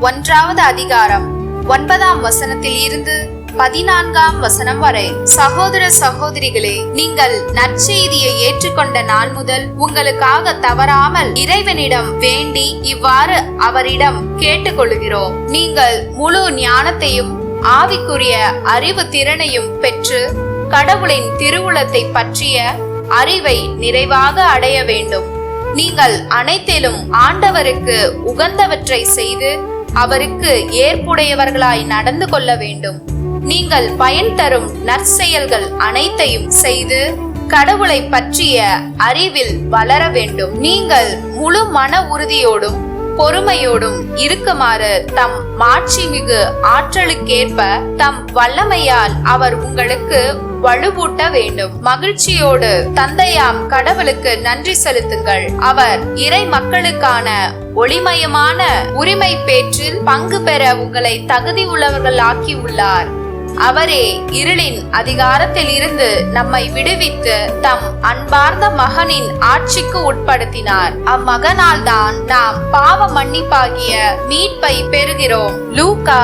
1வது அதிகாரம் 9ஆம் வசனத்தில் இருந்து 14ஆம் வசனம் வரை. சகோதர சகோதரிகளே, நீங்கள் நற்செய்தியை ஏற்றுக்கொண்ட நாள் முதல் உங்களுக்காக தவறாமல் இறைவனிடம் வேண்டி இவ்வாறு அவரிடம் கேட்டுக்கொள்கிறோம். நீங்கள் முழு ஞானத்தையும் ஆவிக்குரிய அறிவு திறனையும் பெற்று கடவுளின் திருவுளத்தை பற்றிய அறிவை நிறைவாக அடைய வேண்டும். நீங்கள் அனைத்திலும் ஆண்டவருக்கு உகந்தவற்றை செய்து அவருக்கு ஏற்புடையவர்களாய் நடந்து கொள்ள வேண்டும். நீங்கள் பயன் தரும் நற்செயல்கள் அனைத்தையும் செய்து கடவுளை பற்றிய அறிவில் வளர வேண்டும். நீங்கள் முழு மன உறுதியோடும் பொறுமையோடும் இருக்குமாறு தம் மாட்சிமிகு ஆற்றலுக்கேற்ப தம் வல்லமையால் அவர் உங்களுக்கு வலுவூட்ட வேண்டும். மகிழ்ச்சியோடு தந்தையாம் கடவுளுக்கு நன்றி செலுத்துங்கள். அவர் இறை மக்களுக்கான ஒளிமயமான உரிமை பேற்றில் பங்கு பெற உங்களை தகுதி உள்ளவர்கள் ஆக்கி உள்ளார். அவரே இருளின் அதிகாரத்தில் இருந்து நம்மை விடுவித்து தம் அன்பார்ந்த மகனின் ஆட்சிக்கு உட்படுத்தினார். அம்மகனால் தான் நாம் பாவ மன்னிப்பாகிய மீட்பை பெறுகிறோம். லூக்கா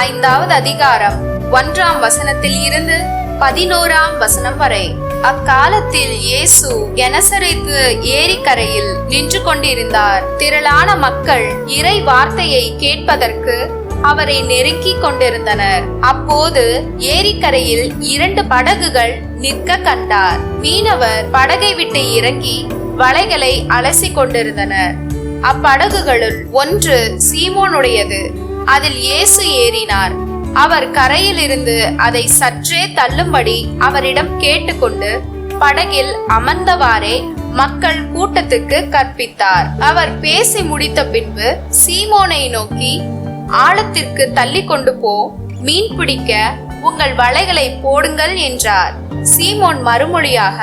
5வது அதிகாரம் 1ஆம் வசனத்தில் இருந்து 11ஆம் வசனம் வரை. அக்காலத்தில் இயேசு கெனசரேத்து ஏரிக்கரையில் நின்று கொண்டிருந்தார். திரளான மக்கள் இறை வார்த்தையை கேட்பதற்கு அவரை நெருக்கி கொண்டிருந்தனர். அப்போது ஏரிக்கரையில் 2 படகுகள் நிற்க கண்டார். மீனவர் படகை விட்டு இறங்கி வலைகளை அலசி கொண்டிருந்தனர். அப்படகுகளுள் ஒன்று சீமோனுடையது. அதில் இயேசு ஏறினார். அவர் கரையில் இருந்து அதை சற்றே தள்ளும்படி அவரிடம் கேட்டுக்கொண்டு படகில் அமர்ந்தவாறே மக்கள் கூட்டத்துக்கு கற்பித்தார். அவர் பேசி முடித்த பின்பு சீமோனை நோக்கி, ஆழத்திற்கு தள்ளி கொண்டு போ, மீன் பிடிக்க உங்கள் வலைகளை போடுங்கள் என்றார். சீமோன் மறுமொழியாக,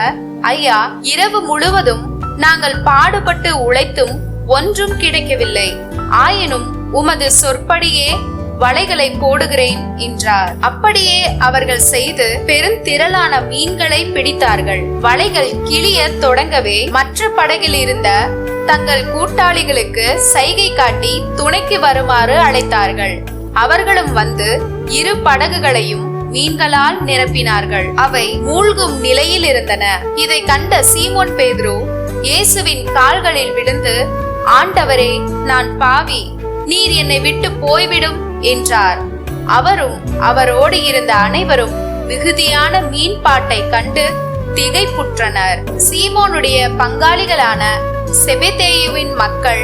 ஐயா, இரவு முழுவதும் நாங்கள் பாடுபட்டு உழைத்தும் ஒன்றும் கிடைக்கவில்லை. ஆயினும் உமது சொற்படியே வலைகளை போடுகிறேன் என்றார். அப்படியே அவர்கள் செய்து பெருந்திரளான மீன்களை பிடித்தார்கள். வலைகள் கிளிய தொடங்கவே மற்ற படகில் இருந்த தங்கள் கூட்டாளிகளுக்கு சைகை காட்டி துணைக்கு வருமாறு அழைத்தார்கள். அவர்களும் வந்து 2 படகுகளையும் மீன்களால் நிரப்பினார்கள். அவை மூழ்கும் நிலையில் இருந்தன. இதை கண்ட சீமோன் பேதுரு இயேசுவின் கால்களில் விழுந்து, ஆண்டவரே, நான் பாவி, நீர் என்னை விட்டு போய்விடும் என்றார். அவரும் அவரோடு இருந்த அனைவரும் மிகுதியான மீன்பாட்டை கண்டு திகைப்புற்றனர். சீமோனுடைய பங்காளிகளான செபெதேயுவின் மக்கள்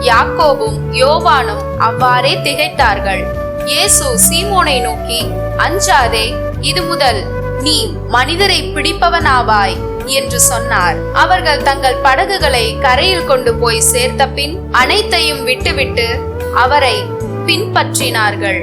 யாக்கோபும் யோவானும் அவ்வாறே திகைத்தார்கள். இயேசு சீமோனை நோக்கி, அஞ்சாதே, இது முதல் நீ மனிதரை பிடிப்பவனாவாய் என்று சொன்னார். அவர்கள் தங்கள் படகுகளை கரையில் கொண்டு போய் சேர்த்த பின் அனைத்தையும் விட்டுவிட்டு அவரை பின்பற்றினார்கள்.